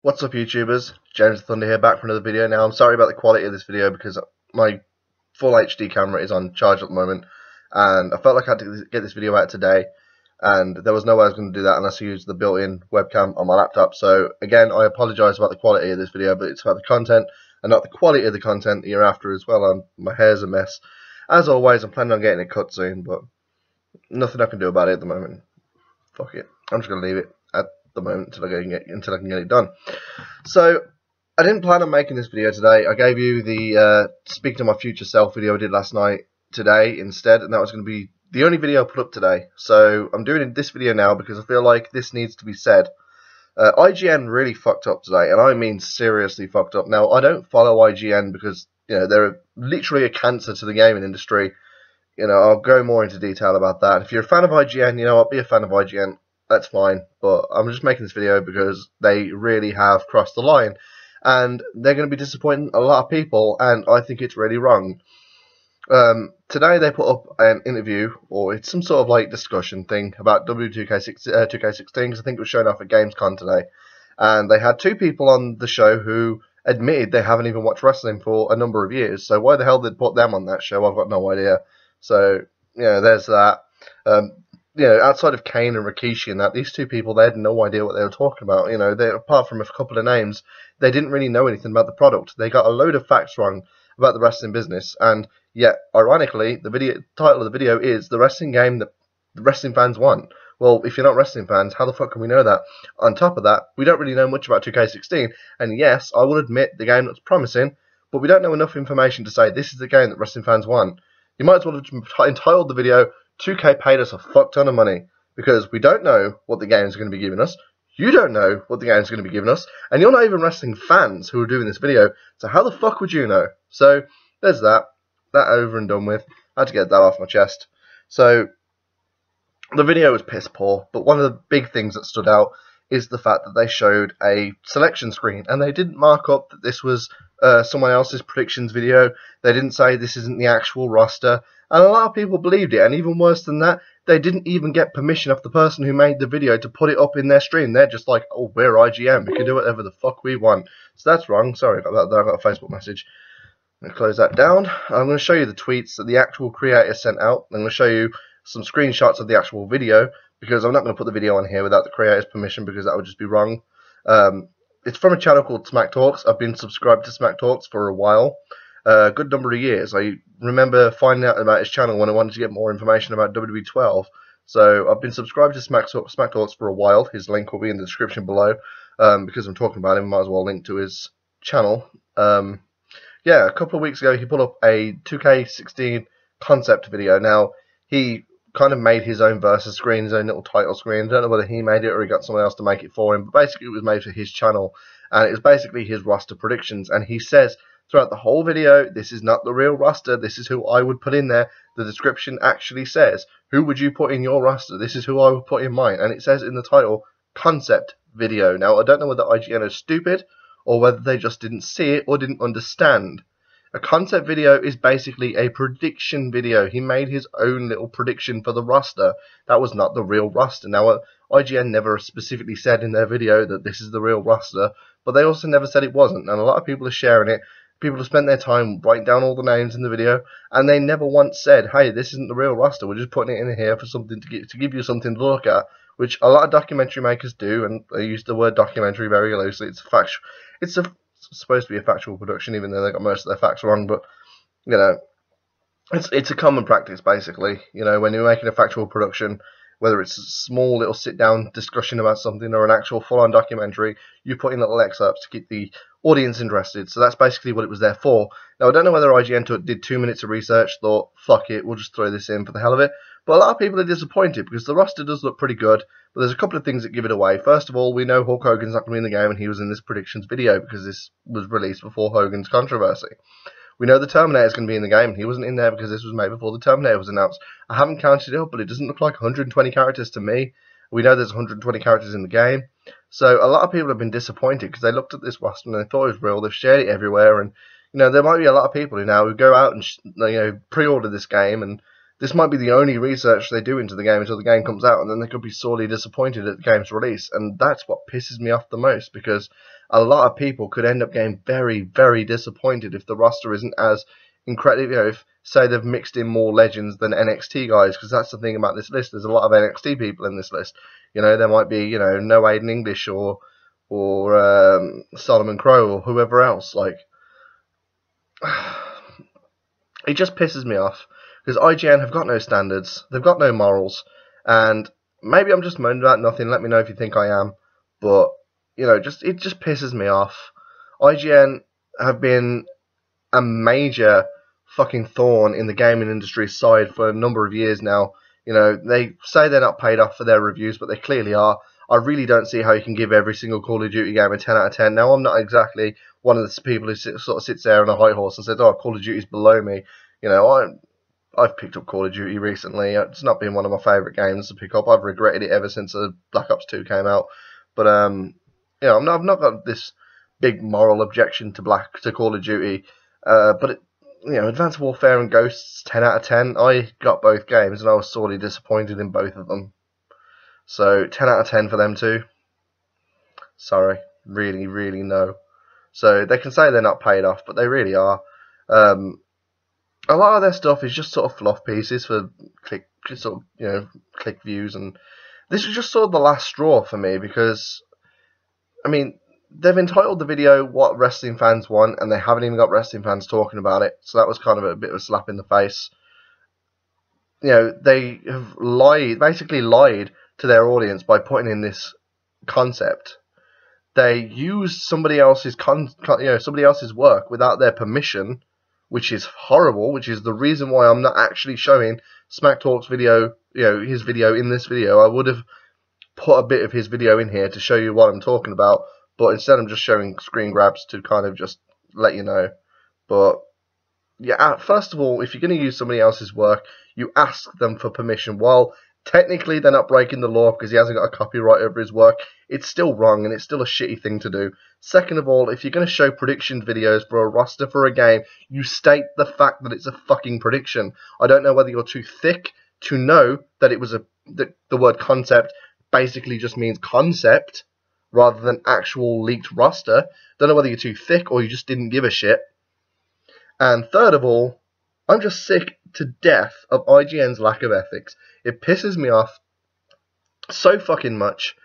What's up, YouTubers? James the Thunder here, back for another video. Now, I'm sorry about the quality of this video because my full HD camera is on charge at the moment, and I felt like I had to get this video out today, and there was no way I was going to do that unless I used the built-in webcam on my laptop. So, again, I apologise about the quality of this video, but it's about the content and not the quality of the content that you're after as well. My hair's a mess. As always, I'm planning on getting it cut soon, but nothing I can do about it at the moment. Fuck it. I'm just going to leave it at the moment until I can get it done. So I didn't plan on making this video today. I gave you the speaking to my future self video I did last night today instead, and that was going to be the only video I put up today. So I'm doing this video now because I feel like this needs to be said. IGN really fucked up today, and I mean seriously fucked up. Now, I don't follow IGN because they're literally a cancer to the gaming industry. I'll go more into detail about that. If you're a fan of IGN, I'll be a fan of IGN. That's fine, but I'm just making this video because they really have crossed the line, and they're going to be disappointing a lot of people, and I think it's really wrong. Today they put up an interview, or it's some sort of like discussion thing about W2K16, 2K16, because I think it was shown off at Gamescom today, and they had two people on the show who admitted they haven't even watched wrestling for a number of years. So why the hell they'd put them on that show, I've got no idea. So there's that. Outside of Kane and Rikishi and that, these two people, they had no idea what they were talking about. Apart from a couple of names, they didn't really know anything about the product. They got a load of facts wrong about the wrestling business, and yet, ironically, the title of the video is the wrestling game that the wrestling fans want. Well, if you're not wrestling fans, how the fuck can we know that? On top of that, we don't really know much about 2K16, and yes, I will admit the game looks promising, but we don't know enough information to say this is the game that wrestling fans want. You might as well have entitled the video 2K paid us a fuck ton of money, because we don't know what the game is going to be giving us. You don't know what the game is going to be giving us, and you're not even wrestling fans who are doing this video, so how the fuck would you know? So, there's that. That over and done with. I had to get that off my chest. So, the video was piss poor, but one of the big things that stood out is the fact that they showed a selection screen, and they didn't mark up that this was someone else's predictions video. They didn't say this isn't the actual roster, and a lot of people believed it, and even worse than that, they didn't even get permission off the person who made the video to put it up in their stream. They're just like, oh, we're IGN, we can do whatever the fuck we want. So that's wrong. Sorry about that, I got a Facebook message. I'm going to close that down. I'm going to show you the tweets that the actual creator sent out. I'm going to show you some screenshots of the actual video, because I'm not going to put the video on here without the creator's permission, because that would just be wrong. It's from a channel called SmackTalks. I've been subscribed to SmackTalks for a while, a good number of years. I remember finding out about his channel when I wanted to get more information about WWE 12. So I've been subscribed to SmackTalks for a while. His link will be in the description below. Because I'm talking about him, might as well link to his channel. A couple of weeks ago he put up a 2K16 concept video. Now, he kind of made his own versus screen, his own little title screen. I don't know whether he made it or he got someone else to make it for him, but basically it was made for his channel, and it was basically his roster predictions. And he says throughout the whole video, this is not the real roster, this is who I would put in there. The description actually says, who would you put in your roster? This is who I would put in mine. And it says in the title, concept video. Now, I don't know whether IGN is stupid or whether they just didn't see it or didn't understand. A concept video is basically a prediction video. He made his own little prediction for the roster. That was not the real roster. Now, IGN never specifically said in their video that this is the real roster, but they also never said it wasn't. And a lot of people are sharing it. People have spent their time writing down all the names in the video, and they never once said, hey, this isn't the real roster. We're just putting it in here for something to give you something to look at, which a lot of documentary makers do, and they use the word documentary very loosely. It's supposed to be a factual production, even though they got most of their facts wrong, but it's a common practice, basically. When you're making a factual production, whether it's a small little sit-down discussion about something or an actual full-on documentary, you put in little excerpts to keep the audience interested. So that's basically what it was there for. Now, I don't know whether IGN did 2 minutes of research, thought, fuck it, we'll just throw this in for the hell of it. But a lot of people are disappointed, because the roster does look pretty good, but there's a couple of things that give it away. First of all, we know Hulk Hogan's not going to be in the game, and he was in this predictions video, because this was released before Hogan's controversy. We know the Terminator's going to be in the game, and he wasn't in there because this was made before the Terminator was announced. I haven't counted it up, but it doesn't look like 120 characters to me. We know there's 120 characters in the game. So a lot of people have been disappointed because they looked at this roster and they thought it was real. They've shared it everywhere, and there might be a lot of people who now go out and pre-order this game, and this might be the only research they do into the game until the game comes out, and then they could be sorely disappointed at the game's release. And that's what pisses me off the most, because a lot of people could end up getting very, very disappointed if the roster isn't as incredible. If, say, they've mixed in more legends than NXT guys, because that's the thing about this list. There's a lot of NXT people in this list. There might be, no Aiden English or Solomon Crow or whoever else. It just pisses me off, because IGN have got no standards, they've got no morals, and maybe I'm just moaning about nothing. Let me know if you think I am, but it just pisses me off. IGN have been a major fucking thorn in the gaming industry's side for a number of years now. They say they're not paid off for their reviews, but they clearly are. I really don't see how you can give every single Call of Duty game a 10 out of 10. Now, I'm not exactly one of the people who sort of sits there on a high horse and says, "Oh, Call of Duty's below me." I've picked up Call of Duty recently. It's not been one of my favourite games to pick up. I've regretted it ever since Black Ops 2 came out. But I've not got this big moral objection to Call of Duty. But Advanced Warfare and Ghosts, 10 out of 10. I got both games and I was sorely disappointed in both of them. So 10 out of 10 for them too. Sorry, really, really no. So they can say they're not paid off, but they really are. A lot of their stuff is just sort of fluff pieces for click views, and this is just sort of the last straw for me, because they've entitled the video "What Wrestling Fans Want," and they haven't even got wrestling fans talking about it. So that was kind of a bit of a slap in the face. They have basically lied to their audience by putting in this concept. They used somebody else's somebody else's work without their permission, which is horrible, which is the reason why I'm not actually showing SmackTalks video, his video in this video. I would have put a bit of his video in here to show you what I'm talking about, but instead I'm just showing screen grabs to kind of just let you know. But yeah, first of all, if you're going to use somebody else's work, you ask them for permission. While technically they're not breaking the law because he hasn't got a copyright over his work, it's still wrong and it's still a shitty thing to do. Second of all, if you're going to show prediction videos for a roster for a game, you state the fact that it's a fucking prediction. I don't know whether you're too thick to know that it was the word concept basically just means concept rather than actual leaked roster. Don't know whether you're too thick or you just didn't give a shit. And third of all, I'm just sick to death of IGN's lack of ethics. It pisses me off so fucking much.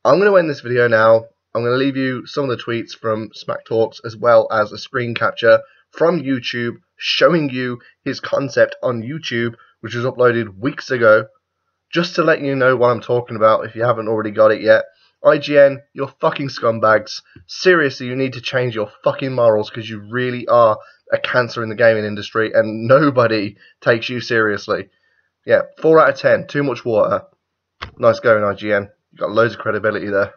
I'm going to end this video now. I'm going to leave you some of the tweets from SmackTalks as well as a screen capture from YouTube showing you his concept on YouTube, which was uploaded weeks ago, just to let you know what I'm talking about if you haven't already got it yet. IGN, you're fucking scumbags. Seriously, you need to change your fucking morals, because you really are a cancer in the gaming industry and nobody takes you seriously. Yeah, 4 out of 10. Too much water. Nice going, IGN. You got loads of credibility there.